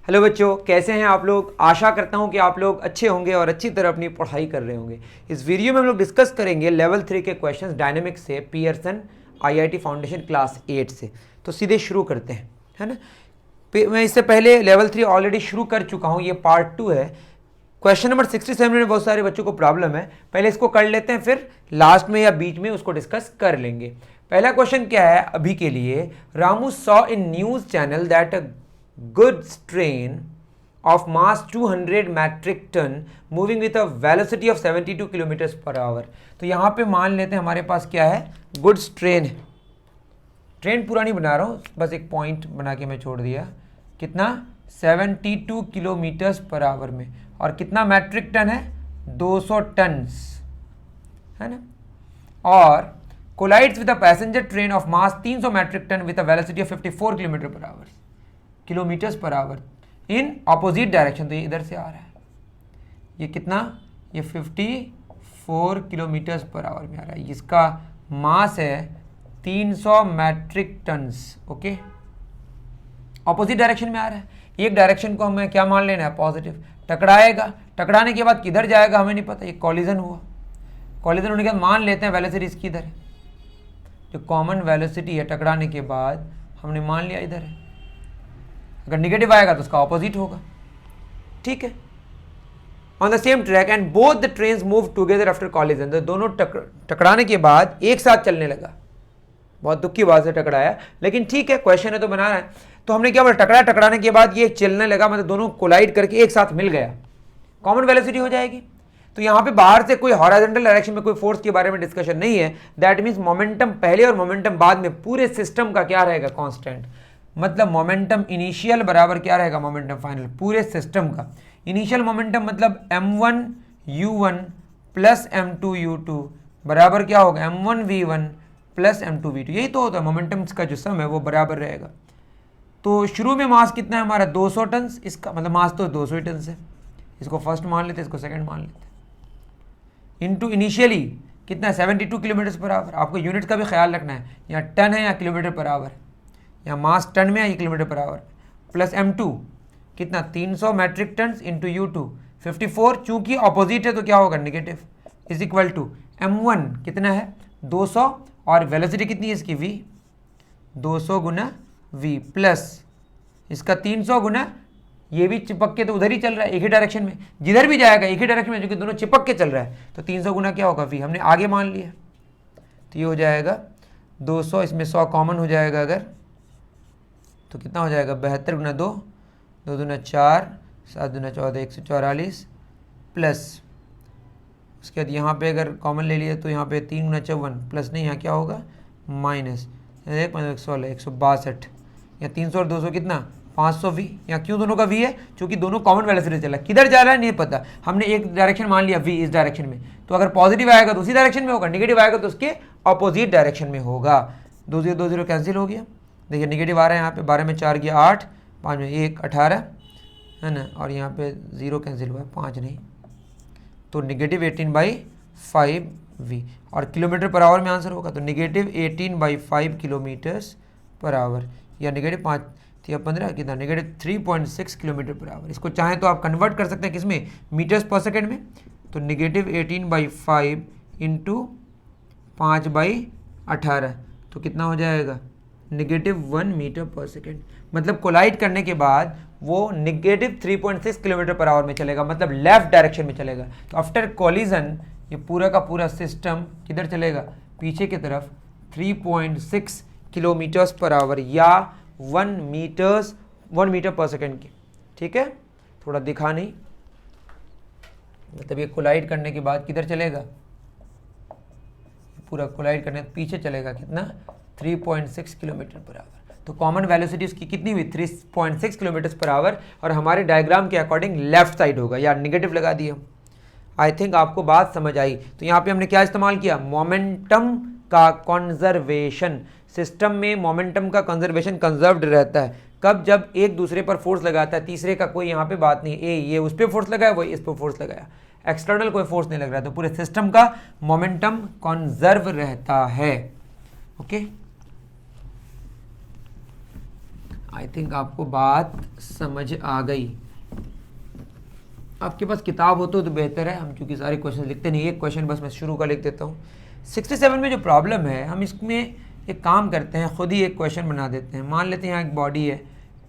Hello बच्चों, कैसे हैं आप लोग। आशा करता हूं कि आप लोग अच्छे होंगे और अच्छी तरह अपनी पढ़ाई कर रहे होंगे। इस वीडियो में हम लोग डिस्कस करेंगे लेवल 3 के क्वेश्चंस डायनेमिक्स से, पियर्सन आईआईटी फाउंडेशन क्लास 8 से। तो सीधे शुरू करते हैं, है ना। मैं इससे पहले लेवल 3 ऑलरेडी शुरू कर चुका हूं, ये पार्ट 2 है। क्वेश्चन नंबर 67 में बहुत सारे बच्चों को प्रॉब्लम है, पहले इसको कर लेते हैं, फिर लास्ट में या बीच में उसको डिस्कस कर लेंगे। पहला क्वेश्चन क्या है अभी के लिए। Ramu saw in news channel that a goods train of mass 200 metric ton moving with a velocity of 72 kilometers per hour। तो यहां पे मान लेते हैं हमारे पास क्या है, गुड्स ट्रेन है। ट्रेन पूरा नहीं बना रहा हूं, बस एक पॉइंट बना के मैं छोड़ दिया। कितना, 72 किलोमीटर्स पर आवर में, और कितना मैट्रिक टन है, 200 टन, है ना। और collides with a passenger train of mass 300 metric ton with a velocity of 54 kilometre per hour in opposite direction. तो ये इधर से आ रहा है, ये कितना, ये 54 किलोमीटर्स पर आवर में आ रहा है। इसका मास है 300 metric tons. Okay, opposite direction में आ रहा है। एक डायरेक्शन को हमें क्या मान लेना है, पॉजिटिव। टकराएगा, टकराने के बाद किधर जाएगा हमें नहीं पता। ये कॉलिजन हुआ, कॉलिजन होने के बाद मान लेते हैं वेलोसिटी इसकी इधर है। जो कॉमन वेलोसिटी है टकराने के बाद हमने मान लिया इधर है। अगर निगेटिव आएगा तो उसका ऑपोजिट होगा, ठीक है। On the same track and both the trains move together after collision. तो दोनों टकराने के बाद एक साथ चलने लगा। बहुत दुख की बात से टकराया, लेकिन ठीक है, क्वेश्चन है तो बना रहा है। तो हमने क्या बोला, टकराया, टकराने के बाद ये चलने लगा, मतलब दोनों कोलाइड करके एक साथ मिल गया, कॉमन वेलोसिटी हो जाएगी। तो यहां पे बाहर से कोई हॉरिजॉन्टल डायरेक्शन में कोई फोर्स के बारे में डिस्कशन नहीं है। दैट मीन्स मोमेंटम पहले और मोमेंटम बाद में पूरे सिस्टम का क्या रहेगा, कांस्टेंट। मतलब मोमेंटम इनिशियल बराबर क्या रहेगा, मोमेंटम फाइनल, पूरे सिस्टम का। इनिशियल मोमेंटम मतलब m1 u1 plus m2 u2 बराबर क्या होगा, m1 v1 plus m2 v2। यही तो होता है, मोमेंटम का जो सम है वो बराबर रहेगा। तो शुरू में मास कितना है हमारा, 200 टन। इसका मतलब मास तो 200 ही टन है। इसको फर्स्ट मान लेते, इसको सेकंड मान लेते। इनटू इनिशियली कितना है, 72 किलोमीटर पर आवर। आपको यूनिट का भी ख्याल रखना है, यहाँ टन है या किलोमीटर पर आवर, या मास टन में या kilometre per our. Plus m2 कितना, 300 मैट्रिक टन इंटू u2 54, चूंकि ऑपोजिट है तो क्या होगा, negative, is equal to m1 कितना है, 200, और वेलोसिटी कितनी है इसकी, v, 200 गुना v प्लस इसका 300 गुना, ये भी चिपक के तो उधर ही चल रहा है, एक ही डायरेक्शन में, जिधर भी जाएगा एक ही डायरेक्शन में, जो कि दोनों चिपक के चल रहा है। तो 300 गुना क्या होगा, v, हमने आगे मान लिया। तो ये हो जाएगा 200, इसमें 100 कॉमन हो जाएगा अगर, तो कितना हो जाएगा, 72 गुना 2, 2 दूना 4, 7 दूना 14, 144, प्लस उसके बाद यहाँ पे अगर कॉमन ले लिया तो यहाँ पे 3 गुना 54, प्लस नहीं, यहाँ क्या होगा, माइनस 116, 162, या 300 और 200 कितना, 500 v। यहाँ क्यों दोनों का v है, क्योंकि दोनों कॉमन वेलोसिटी चला, किधर जा रहा है नहीं पता। हमने एक डायरेक्शन मान लिया v, इस डायरेक्शन में, तो अगर पॉजिटिव आएगा तो उसी डायरेक्शन में होगा, नेगेटिव आएगा तो उसके ऑपोजिट डायरेक्शन में होगा। 2 0 2 0 कैंसिल हो गया। देखिए निगेटिव आ रहा है यहाँ पे, 12 में 4 गया 8, 5 में 1 18, है ना, और यहाँ पे 0 कैंसिल हुआ है, 5 नहीं, तो नेगेटिव 18/5v। और किलोमीटर पर आवर में आंसर होगा, तो नेगेटिव 18/5 किलोमीटर्स पर आवर, या नेगेटिव 5 या 15 कितना, नेगेटिव 3.6 किलोमीटर पर आवर। इसको चाहें तो आप कन्वर्ट कर सकते हैं किसमें, मीटर्स पर सेकेंड में। तो नेगेटिव 18/5 इंटू 5/18, तो कितना हो जाएगा, नेगेटिव 1 मीटर पर सेकेंड। मतलब कोलाइड करने के बाद वो नेगेटिव 3.6 किलोमीटर पर आवर में चलेगा, मतलब लेफ्ट डायरेक्शन में चलेगा। तो आफ्टर कोलिजन ये पूरा का पूरा सिस्टम किधर चलेगा, पीछे की तरफ, 3.6 किलोमीटर्स पर आवर, या 1 मीटर पर सेकेंड की, ठीक है। थोड़ा दिखा नहीं, मतलब ये कोलाइड करने के बाद किधर चलेगा, पूरा कोलाइड करने पीछे चलेगा, कितना, 3.6 किलोमीटर पर आवर। तो कॉमन वेलोसिटी उसकी कितनी हुई, 3.6 किलोमीटर पर आवर, और हमारे डायग्राम के अकॉर्डिंग लेफ्ट साइड होगा, या नेगेटिव लगा दिया। आई थिंक आपको बात समझ आई। तो यहाँ पे हमने क्या इस्तेमाल किया, मोमेंटम का कंजर्वेशन। सिस्टम में मोमेंटम का कंजर्वेशन कंजर्व्ड रहता है कब, जब एक दूसरे पर फोर्स लगाता है, तीसरे का कोई यहाँ पे बात नहीं, ये उस पर फोर्स लगाया, वो इस पर फोर्स लगाया, एक्सटर्नल कोई फोर्स नहीं लग रहा, तो पूरे सिस्टम का मोमेंटम कंजर्व रहता है। ओके, आई थिंक आपको बात समझ आ गई। आपके पास किताब हो तो बेहतर है, हम चूँकि सारे क्वेश्चन लिखते नहीं, एक क्वेश्चन बस मैं शुरू का लिख देता हूँ। 67 में जो प्रॉब्लम है, हम इसमें एक काम करते हैं, खुद ही एक क्वेश्चन बना देते हैं। मान लेते हैं यहाँ एक बॉडी है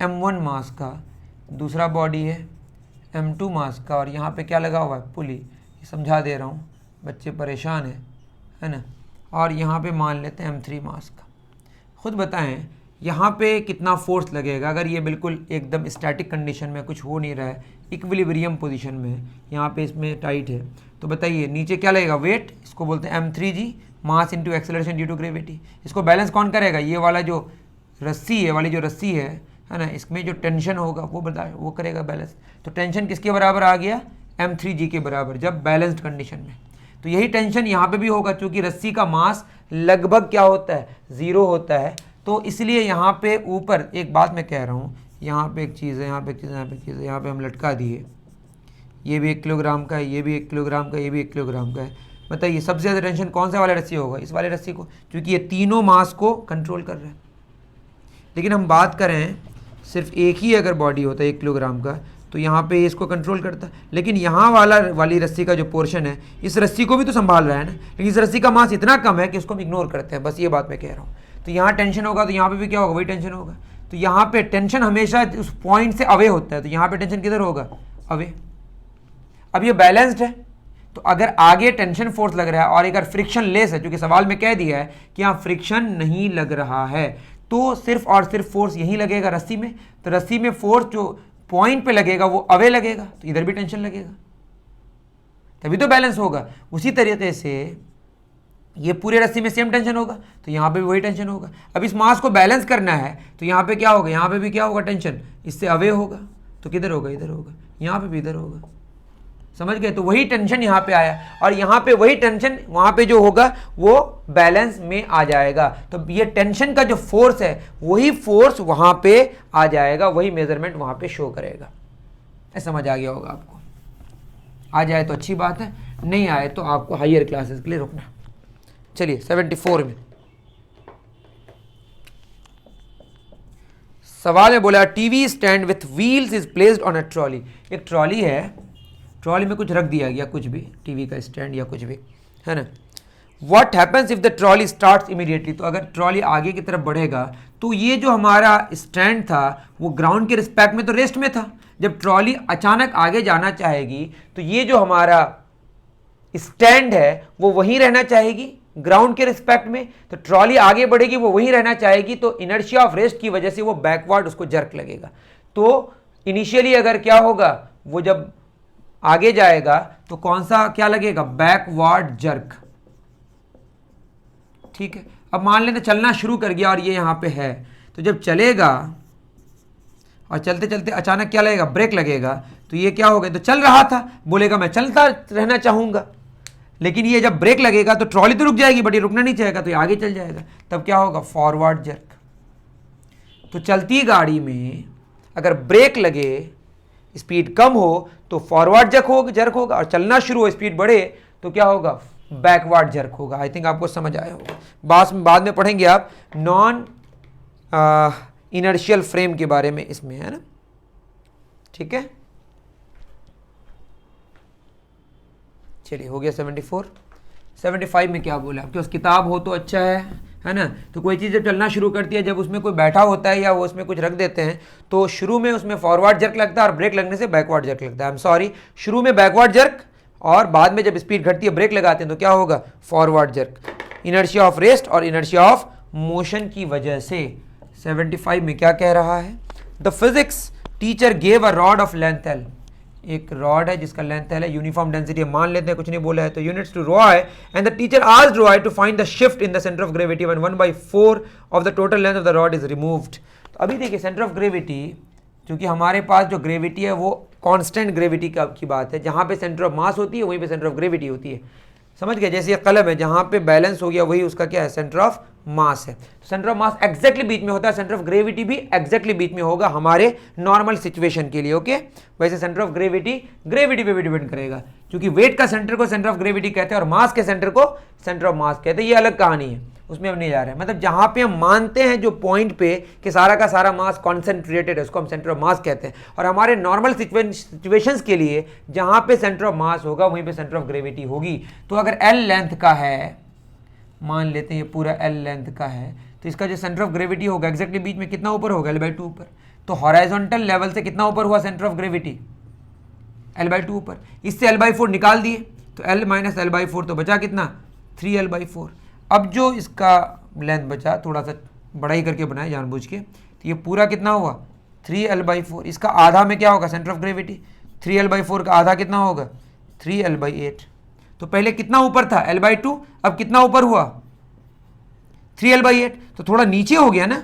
m1 मास का, दूसरा बॉडी है m2 मास का, और यहाँ पे क्या लगा हुआ है, पुली। समझा दे रहा हूँ, बच्चे परेशान है ना। और यहाँ पे मान लेते हैं m3 मास का। खुद बताएं यहाँ पे कितना फोर्स लगेगा अगर ये बिल्कुल एकदम स्टैटिक कंडीशन में, कुछ हो नहीं रहा है, इक्विलिब्रियम पोजीशन में है, यहाँ पे इसमें टाइट है, तो बताइए नीचे क्या लगेगा, वेट। इसको बोलते हैं m3g, mass into acceleration due to gravity. इसको बैलेंस कौन करेगा, ये वाला जो रस्सी है, वाली जो रस्सी है ना, इसमें जो टेंशन होगा वो करेगा बैलेंस। तो टेंशन किसके बराबर आ गया, m3g के बराबर, जब बैलेंस्ड कंडीशन में। तो यही टेंशन यहाँ पे भी होगा, क्योंकि रस्सी का मास लगभग क्या होता है, 0 होता है। तो इसलिए यहाँ पे ऊपर एक बात मैं कह रहा हूँ, यहाँ पे एक चीज़ है, यहाँ पे एक चीज़ है, यहाँ पे एक चीज़ है, यहाँ पे हम लटका दिए, ये भी 1 किलोग्राम का है, ये भी 1 किलोग्राम का, ये भी 1 किलोग्राम का है। बताइए सबसे ज़्यादा टेंशन कौन सा वाला रस्सी होगा, इस वाले रस्सी को, क्योंकि ये तीनों मास को कंट्रोल कर रहे हैं। लेकिन हम बात करें सिर्फ एक ही अगर बॉडी होता है 1 किलोग्राम का, तो यहाँ पे इसको कंट्रोल करता है। लेकिन यहाँ वाली रस्सी का जो पोर्शन है, इस रस्सी को भी तो संभाल रहा है ना, लेकिन इस रस्सी का मास इतना कम है कि उसको हम इग्नोर करते हैं, बस ये बात मैं कह रहा हूँ। तो यहाँ टेंशन होगा, तो यहाँ पे भी क्या होगा, वही टेंशन होगा। तो यहाँ पे टेंशन हमेशा उस पॉइंट से अवे होता है, तो यहाँ पे टेंशन किधर होगा, अवे। अब ये बैलेंस्ड है, तो अगर आगे टेंशन फोर्स लग रहा है और अगर फ्रिक्शन लेस है, क्योंकि सवाल में कह दिया है कि यहाँ फ्रिक्शन नहीं लग रहा है, तो सिर्फ और सिर्फ फोर्स यहीं लगेगा रस्सी में। तो रस्सी में फोर्स जो पॉइंट पे लगेगा वो अवे लगेगा, तो इधर भी टेंशन लगेगा, तभी तो बैलेंस होगा। उसी तरीके से ये पूरे रस्सी में सेम टेंशन होगा, तो यहाँ पे भी वही टेंशन होगा। अब इस मास को बैलेंस करना है, तो यहाँ पे क्या होगा, यहाँ पे भी क्या होगा, टेंशन इससे अवे होगा, तो किधर होगा, इधर होगा, यहाँ पे भी इधर होगा। समझ गए, तो वही टेंशन यहाँ पे आया, और यहाँ पे वही टेंशन वहाँ पे जो होगा वो बैलेंस में आ जाएगा। तो ये टेंशन का जो फोर्स है, वही फोर्स वहाँ पे आ जाएगा, वही मेजरमेंट वहाँ पे शो करेगा। ऐसा समझ आ गया होगा आपको। आ जाए तो अच्छी बात है, नहीं आए तो आपको हायर क्लासेस के लिए रुकना। चलिए 74 में सवाल में बोला, TV stand with wheels is placed on a trolley. एक ट्रॉली है, ट्रॉली में कुछ रख दिया गया, कुछ भी, टीवी का स्टैंड या कुछ भी, है ना। What happens if the trolley starts immediately. तो अगर ट्रॉली आगे की तरफ बढ़ेगा, तो ये जो हमारा स्टैंड था वो ग्राउंड के रिस्पेक्ट में तो रेस्ट में था। जब ट्रॉली अचानक आगे जाना चाहेगी, तो ये जो हमारा स्टैंड है वो वहीं रहना चाहेगी ग्राउंड के रिस्पेक्ट में। तो ट्रॉली आगे बढ़ेगी, वो वहीं रहना चाहेगी, तो इनर्शिया ऑफ रेस्ट की वजह से वो बैकवर्ड उसको जर्क लगेगा। तो इनिशियली अगर क्या होगा, वो जब आगे जाएगा तो कौन सा क्या लगेगा, बैकवर्ड जर्क। ठीक है, अब मान लेते चलना शुरू कर गया और ये यहां पे है, तो जब चलेगा और चलते चलते अचानक क्या लगेगा, ब्रेक लगेगा, तो ये क्या होगा, तो चल रहा था, बोलेगा मैं चलता रहना चाहूंगा, लेकिन ये जब ब्रेक लगेगा तो ट्रॉली तो रुक जाएगी, बट ये रुकना नहीं चाहेगा, तो ये आगे चल जाएगा, तब क्या होगा, फॉरवर्ड जर्क। तो चलती गाड़ी में अगर ब्रेक लगे, स्पीड कम हो तो फॉरवर्ड जर्क होगा, और चलना शुरू हो, स्पीड बढ़े तो क्या होगा, बैकवर्ड जर्क होगा। आई थिंक आपको समझ आया होगा। बाद में पढ़ेंगे आप नॉन इनर्शियल फ्रेम के बारे में, इसमें है ना। ठीक है, चलिए हो गया 74। 75 में क्या बोला, आपके पास किताब हो तो अच्छा है ना। तो कोई चीज़ जब चलना शुरू करती है, जब उसमें कोई बैठा होता है या वो उसमें कुछ रख देते हैं, तो शुरू में उसमें फॉरवर्ड जर्क लगता है और ब्रेक लगने से बैकवर्ड जर्क लगता है। आई एम सॉरी, शुरू में बैकवर्ड जर्क और बाद में जब स्पीड घटती है ब्रेक लगाते हैं तो क्या होगा, forward jerk. Inertia of rest और इनर्शिया ऑफ मोशन की वजह से। 75 में क्या कह रहा है, the physics teacher gave a rod of length L. एक रॉड है जिसका लेंथ एल है, यूनिफॉर्म डेंसिटी मान लेते हैं, कुछ नहीं बोला है, तो units to Roy, and the teacher asked Roy to find the shift in the centre of gravity when 1/4 of the total length of the rod is removed. तो अभी देखिए सेंटर ऑफ ग्रेविटी, क्योंकि हमारे पास जो ग्रेविटी है वो कांस्टेंट ग्रेविटी की बात है, जहाँ पे सेंटर ऑफ मास होती है वहीं पे सेंटर ऑफ ग्रेविटी होती है। समझ गए, जैसे ये कलम है, जहाँ पे बैलेंस हो गया वही उसका क्या है, सेंटर ऑफ मास है। सेंटर ऑफ मास एग्जैक्टली बीच में होता है, सेंटर ऑफ ग्रेविटी भी एग्जैक्टली बीच में होगा हमारे नॉर्मल सिचुएशन के लिए। ओके, वैसे सेंटर ऑफ ग्रेविटी पे भी डिपेंड करेगा, क्योंकि वेट का सेंटर को सेंटर ऑफ ग्रेविटी कहते हैं और मास के सेंटर को सेंटर ऑफ मास कहते हैं, ये अलग कहानी है, उसमें हम नहीं जा रहे हैं। मतलब जहाँ पे हम मानते हैं जो पॉइंट पे कि सारा का सारा मास कॉन्सेंट्रेटेड है, उसको हम सेंटर ऑफ मास कहते हैं। और हमारे नॉर्मल सिचुएशंस के लिए जहाँ पे सेंटर ऑफ मास होगा वहीं पे सेंटर ऑफ ग्रेविटी होगी। तो अगर एल लेंथ का है, मान लेते हैं ये पूरा एल लेंथ का है, तो इसका जो सेंटर ऑफ ग्रेविटी होगा एग्जैक्टली बीच में कितना ऊपर होगा, L/2 ऊपर। तो हॉराइजॉन्टल लेवल से कितना ऊपर हुआ सेंटर ऑफ ग्रेविटी, L/2 ऊपर। इससे L/4 निकाल दिए तो L माइनस L/4 तो बचा कितना, 3L/4। अब जो इसका लेंथ बचा, थोड़ा सा बड़ा ही करके बनाया जानबूझ के, तो ये पूरा कितना हुआ 3L/4। इसका आधा में क्या होगा सेंटर ऑफ ग्रेविटी, 3L/4 का आधा कितना होगा 3L/8। तो पहले कितना ऊपर था L/2, अब कितना ऊपर हुआ 3L/8, तो थोड़ा नीचे हो गया ना।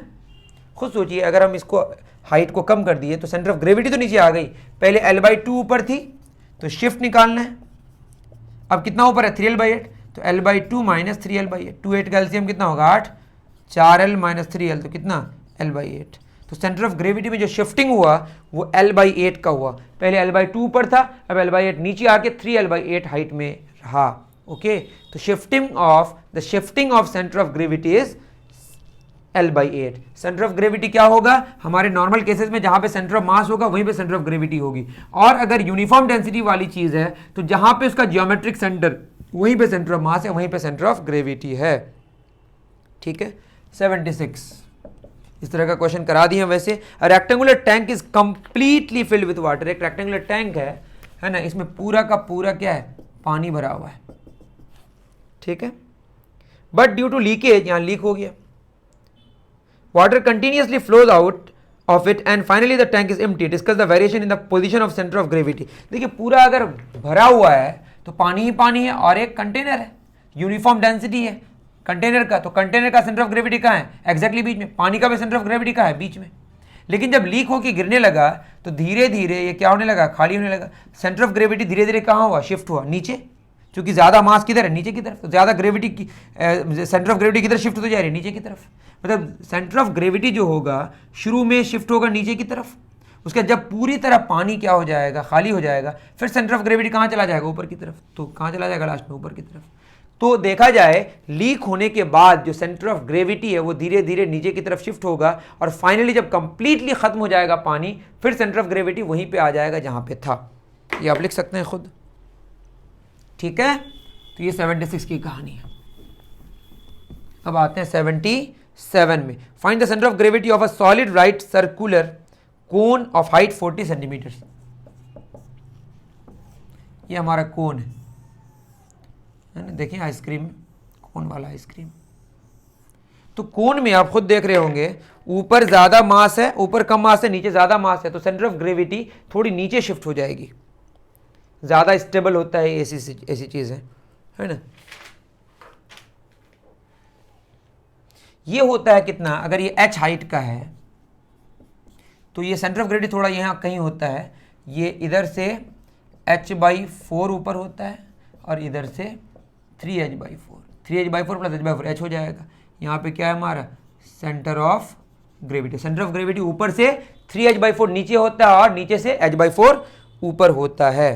खुद सोचिए अगर हम इसको हाइट को कम कर दिए तो सेंटर ऑफ ग्रेविटी तो नीचे आ गई, पहले L/2 ऊपर थी तो शिफ्ट निकालना है। अब कितना ऊपर है 3L/8, तो L/2 माइनस 3L/8, 2 8 का एलसीएम कितना होगा 8, 4L माइनस 3L तो कितना L/8। तो सेंटर ऑफ ग्रेविटी में जो शिफ्टिंग हुआ वो L/8 का हुआ। पहले L/2 ऊपर था, अब L/8 नीचे आके 3L/8 हाइट में रहा। ओके, तो shifting of centre of gravity is L/8। Centre of gravity क्या होगा, हमारे नॉर्मल केसेस में जहां पे सेंटर ऑफ मास होगा वहीं पे सेंटर ऑफ ग्रेविटी होगी। और अगर यूनिफॉर्म डेंसिटी वाली चीज है तो जहां पे उसका जियोमेट्रिक सेंटर वहीं पे सेंटर ऑफ मास है, वहीं पे सेंटर ऑफ ग्रेविटी है। ठीक है, 76 इस तरह का क्वेश्चन करा दिया। वैसे rectangular tank is completely filled with water. एक रेक्टेंगुलर टैंक है ना, इसमें पूरा का पूरा क्या है, पानी भरा हुआ है। ठीक है, बट ड्यू टू लीकेज, यहां लीक हो गया, water continuously flows out of it and finally the tank is empty. Discuss the variation in the position of center of gravity. देखिए पूरा अगर भरा हुआ है तो पानी ही पानी है और एक कंटेनर है, यूनिफॉर्म डेंसिटी है कंटेनर का, तो कंटेनर का सेंटर ऑफ ग्रेविटी कहाँ है, एग्जैक्टली बीच में। पानी का भी सेंटर ऑफ ग्रेविटी कहाँ है, बीच में। लेकिन जब लीक होकर गिरने लगा तो धीरे धीरे ये क्या होने लगा, खाली होने लगा। सेंटर ऑफ ग्रेविटी धीरे धीरे कहाँ हुआ, शिफ्ट हुआ नीचे, क्योंकि ज्यादा मास किधर है, नीचे की तरफ। तो ज्यादा ग्रेविटी की सेंटर ऑफ ग्रेविटी किधर शिफ्ट होती जा रही है, नीचे की तरफ। मतलब सेंटर ऑफ ग्रेविटी जो होगा शुरू में शिफ्ट होगा नीचे की तरफ, उसके जब पूरी तरह पानी क्या हो जाएगा, खाली हो जाएगा, फिर सेंटर ऑफ ग्रेविटी कहाँ चला जाएगा, ऊपर की तरफ। तो कहाँ चला जाएगा लास्ट में, ऊपर की तरफ। तो देखा जाए लीक होने के बाद जो सेंटर ऑफ ग्रेविटी है वो धीरे धीरे नीचे की तरफ शिफ्ट होगा और फाइनली जब कंप्लीटली खत्म हो जाएगा पानी, फिर सेंटर ऑफ ग्रेविटी वहीं पे आ जाएगा जहां पे था। ये आप लिख सकते हैं खुद। ठीक है, तो ये 76 की कहानी है। अब आते हैं 77 में। Find the centre of gravity of a solid right circular cone of height 40 centimetre. ये हमारा कोन है ना, देखिए आइसक्रीम, कोन वाला आइसक्रीम। तो कोन में आप खुद देख रहे होंगे ऊपर ज्यादा मास है, ऊपर कम मास है, नीचे ज्यादा मास है, तो सेंटर ऑफ ग्रेविटी थोड़ी नीचे शिफ्ट हो जाएगी, ज्यादा स्टेबल होता है, ऐसी चीज है ना। ये होता है कितना, अगर ये h हाइट का है तो ये सेंटर ऑफ ग्रेविटी थोड़ा यहाँ कहीं होता है, ये इधर से h/4 ऊपर होता है और इधर से 3h/4, 3h/4 plus h/4 h हो जाएगा। यहाँ पे क्या है हमारा centre of gravity. Centre of gravity ऊपर से 3h/4 नीचे होता है और नीचे से h/4 ऊपर होता है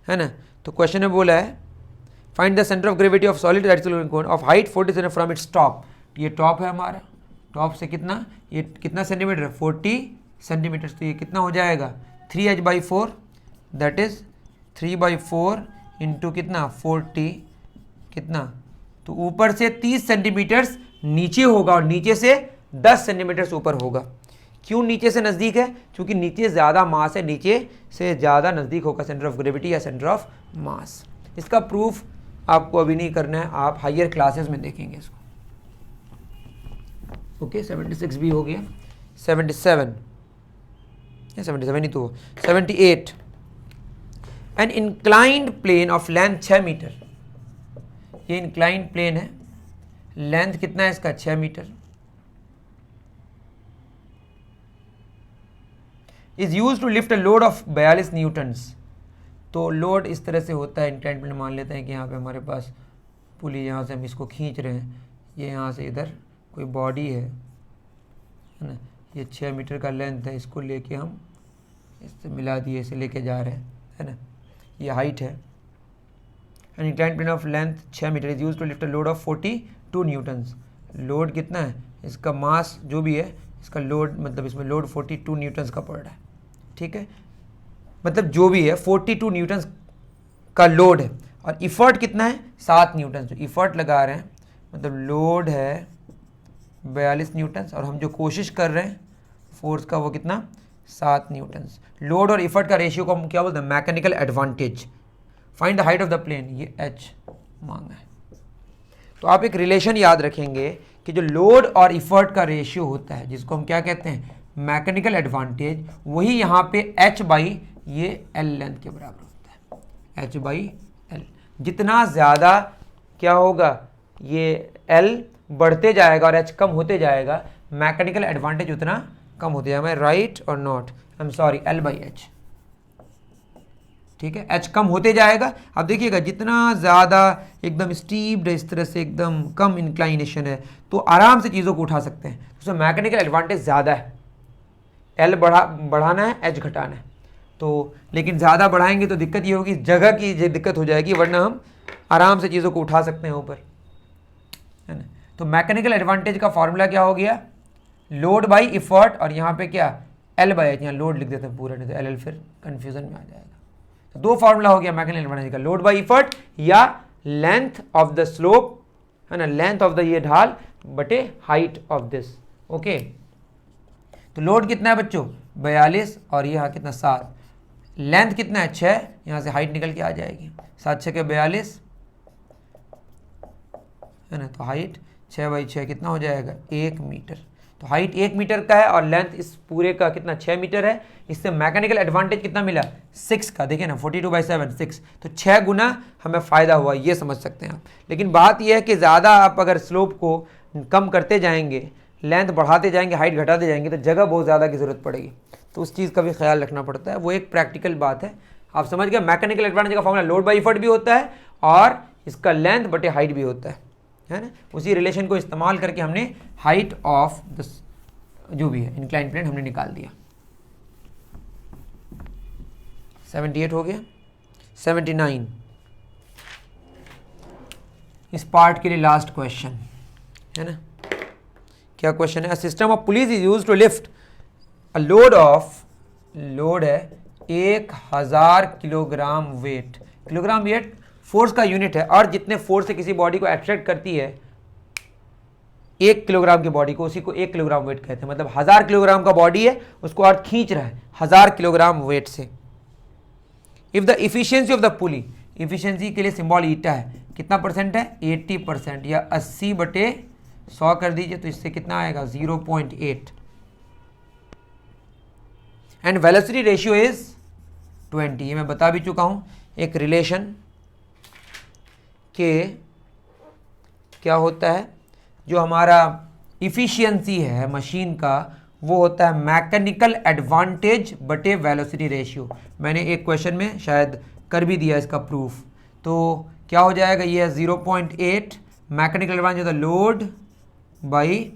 ना। तो क्वेश्चन में बोला है find the centre of gravity of solid right circular cone of height 40 centimetre from its top. ये टॉप है हमारा, टॉप से कितना, ये कितना सेंटीमीटर, 40 सेंटीमीटर। तो ये कितना हो जाएगा 3h/4, दैट इज 3/4 इंटू कितना 40, कितना, तो ऊपर से 30 सेंटीमीटर नीचे होगा और नीचे से 10 सेंटीमीटर ऊपर होगा। क्यों नीचे से नज़दीक है, क्योंकि नीचे ज़्यादा मास है, नीचे से ज़्यादा नज़दीक होगा सेंटर ऑफ ग्रेविटी या सेंटर ऑफ मास। इसका प्रूफ आपको अभी नहीं करना है, आप हायर क्लासेस में देखेंगे इसको। ओके, 76 भी हो गया। 77 या 77 ही तो, 78 an inclined plane of length 6 metre. ये इंक्लाइंड प्लेन है, लेंथ कितना है इसका 6 metre, is use to lift a load of 42 newtons. तो लोड इस तरह से होता है इंक्लाइंड प्लेन, मान लेते हैं कि यहाँ पे हमारे पास पुली, यहाँ से हम इसको खींच रहे हैं, ये यहाँ से इधर कोई बॉडी है ना, ये 6 मीटर का लेंथ है, इसको लेके हम इससे मिला दिए, इसे लेके जा रहे हैं, है ना, ये हाइट है। An inclined plane of length 6 metre is use to lift a load of 42 newtons. Load कितना है, इसका मास जो भी है, इसका लोड मतलब इसमें लोड 42 न्यूटन्स का पड़ रहा है, ठीक है, मतलब जो भी है 42 न्यूटन्स का लोड है, और इफर्ट कितना है 7 न्यूटन। जो इफर्ट लगा रहे हैं मतलब लोड है 42 न्यूटन्स, और हम जो कोशिश कर रहे हैं फोर्स का वो कितना 7 न्यूटन्स। लोड और इफर्ट का रेशियो को हम क्या बोलते हैं, mechanical advantage. Find the height of the plane, ये h मांगा है। तो आप एक रिलेशन याद रखेंगे कि जो लोड और इफर्ट का रेशियो होता है जिसको हम क्या कहते हैं, मैकेनिकल एडवांटेज, वही यहाँ पे h बाई ये l लेंथ के बराबर होता है, h बाई l। जितना ज़्यादा क्या होगा, ये l बढ़ते जाएगा और h कम होते जाएगा, मैकेनिकल एडवांटेज उतना कम होते जाएगा। मैं राइट और not, I am sorry, l by h, ठीक है, h कम होते जाएगा। अब देखिएगा जितना ज़्यादा एकदम स्टीप्ड इस तरह से एकदम कम इंक्लाइनेशन है तो आराम से चीज़ों को उठा सकते हैं, उसमें मैकेनिकल एडवांटेज ज़्यादा है। l बढ़ाना है, h घटाना है, तो लेकिन ज़्यादा बढ़ाएंगे तो दिक्कत ये होगी, जगह की दिक्कत हो जाएगी, वरना हम आराम से चीज़ों को उठा सकते हैं ऊपर, है ना। तो मैकेनिकल एडवांटेज का फॉर्मूला क्या हो गया, लोड बाई इफर्ट, और यहाँ पे क्या l बाई h, यहाँ लोड लिख देते हैं पूरा, नहीं तो एल फिर कन्फ्यूजन में आ जाएगा। तो दो फॉर्मूला हो गया मैकेनिकल एडवांटेज का, लोड बाई इफर्ट या लेंथ ऑफ द स्लोप, है ना, लेंथ ऑफ द ये ढाल बटे हाइट ऑफ दिस। ओके, तो लोड कितना है बच्चों 42, और यहाँ कितना 7, लेंथ कितना है 6, यहाँ से हाइट निकल के आ जाएगी, 7 6 के 42, है ना, तो हाइट 6 बाई 6 कितना हो जाएगा 1 मीटर। तो हाइट 1 मीटर का है और लेंथ इस पूरे का कितना 6 मीटर है। इससे मैकेनिकल एडवांटेज कितना मिला 6 का, देखिए ना 42/7 6, तो 6 गुना हमें फ़ायदा हुआ, ये समझ सकते हैं आप। लेकिन बात यह है कि ज़्यादा आप अगर स्लोप को कम करते जाएंगे, लेंथ बढ़ाते जाएंगे, हाइट घटाते जाएंगे, तो जगह बहुत ज़्यादा की ज़रूरत पड़ेगी, तो उस चीज़ का भी ख्याल रखना पड़ता है। वो एक प्रैक्टिकल बात है, आप समझ गए। मैकेनिकल एडवांटेज का फॉर्मूला लोड बाई एफर्ट भी होता है और इसका लेंथ बटे हाइट भी होता है ना। उसी रिलेशन को इस्तेमाल करके हमने हाइट ऑफ द जो भी है इंक्लाइन प्लेन हमने निकाल दिया। 78 हो गया। 79 इस पार्ट के लिए लास्ट क्वेश्चन है ना। क्या क्वेश्चन है, a system of pulleys is used to lift a load है 1000 kilogram weight. Kilogram weight force का यूनिट है, और जितने फोर्स से किसी बॉडी को अट्रैक्ट करती है 1 किलोग्राम की बॉडी को, उसी को 1 किलोग्राम वेट कहते हैं। मतलब 1000 किलोग्राम का बॉडी है, उसको अर्थ खींच रहा है 1000 किलोग्राम वेट से। If the efficiency of the pulley, efficiency के लिए सिंबल ईटा है, कितना परसेंट है 80%, या 80/100 कर दीजिए तो इससे कितना आएगा 0.8, एंड वेलोसिटी रेशियो इज 20। ये मैं बता भी चुका हूं, एक रिलेशन के क्या होता है, जो हमारा इफिशियंसी है मशीन का वो होता है मैकेनिकल एडवांटेज बटे वेलोसिटी रेशियो। मैंने एक क्वेश्चन में शायद कर भी दिया इसका प्रूफ। तो क्या हो जाएगा, ये है 0.8 mechanical advantage the load by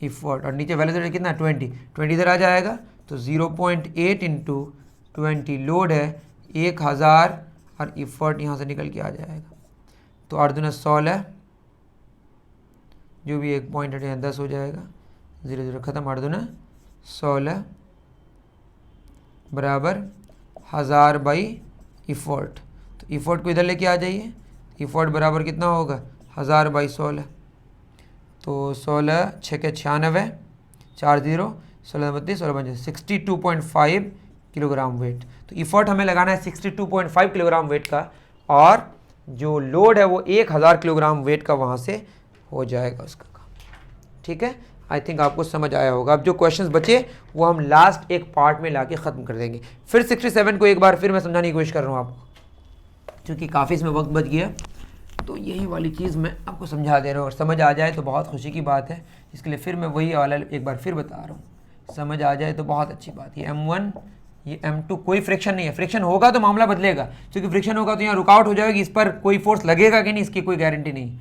effort, और नीचे वेलोसिटी कितना 20 इधर आ जाएगा, तो 0.8 इंटू 20 लोड है 1000 और इफर्ट यहाँ से निकल के आ जाएगा, तो 8 दूना 16, जो भी एक पॉइंट है 10 हो जाएगा, 0 0 खत्म, 8 दूना 16 बराबर 1000 बाई इफर्ट। तो इफर्ट को इधर लेके आ जाइए, इफर्ट बराबर कितना होगा 1000 बाई 16, तो 16 6 के 96, 4 0 16 32 16 5 62.5 किलोग्राम वेट। तो इफर्ट हमें लगाना है 62.5 किलोग्राम वेट का, और जो लोड है वो 1000 किलोग्राम वेट का वहाँ से हो जाएगा उसका काम। ठीक है, आई थिंक आपको समझ आया होगा। अब जो क्वेश्चंस बचे वो हम लास्ट एक पार्ट में लाके ख़त्म कर देंगे। फिर 67 को एक बार फिर मैं समझाने की कोशिश कर रहा हूँ आपको, क्योंकि काफ़ी इसमें वक्त बच गया, तो यही वाली चीज़ मैं आपको समझा दे रहा हूँ, और समझ आ जाए तो बहुत खुशी की बात है। इसके लिए फिर मैं वही वाला एक बार फिर बता रहा हूँ, समझ आ जाए तो बहुत अच्छी बात। ये M1 ये M2 कोई फ्रिक्शन नहीं है, फ्रिक्शन होगा तो मामला बदलेगा, क्योंकि फ्रिक्शन होगा तो यहाँ रुकावट हो जाएगी, इस पर कोई फोर्स लगेगा कि नहीं इसकी कोई गारंटी नहीं।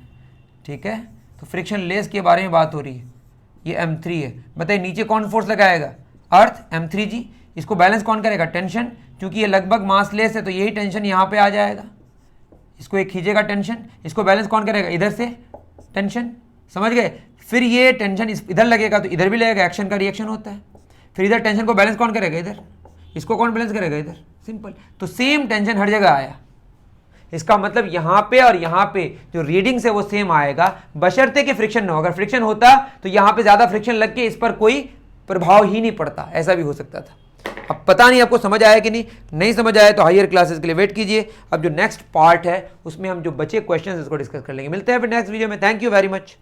ठीक है, तो फ्रिक्शन लेस के बारे में बात हो रही है। ये M3 है, बताइए नीचे कौन फोर्स लगाएगा, अर्थ M3G। इसको बैलेंस कौन करेगा, टेंशन, क्योंकि ये लगभग मास लेस है तो यही टेंशन यहाँ पे आ जाएगा, इसको एक खींचेगा टेंशन, इसको बैलेंस कौन करेगा, इधर से टेंशन, समझ गए। फिर ये टेंशन इधर लगेगा तो इधर भी लगेगा, एक्शन का रिएक्शन होता है। फिर इधर टेंशन को बैलेंस कौन करेगा, इधर, इसको कौन बैलेंस करेगा, इधर, सिंपल। तो सेम टेंशन हर जगह आया, इसका मतलब यहां पे और यहां पे जो रीडिंग्स है वो सेम आएगा, बशर्ते कि फ्रिक्शन ना हो। अगर फ्रिक्शन होता तो यहां पे ज्यादा फ्रिक्शन लग के इस पर कोई प्रभाव ही नहीं पड़ता, ऐसा भी हो सकता था। अब पता नहीं आपको समझ आया कि नहीं समझ आया तो हायर क्लासेस के लिए वेट कीजिए। अब जो नेक्स्ट पार्ट है उसमें हम जो बचे क्वेश्चंस इसको डिस्कस कर लेंगे। मिलते हैं फिर नेक्स्ट वीडियो में। Thank you very much.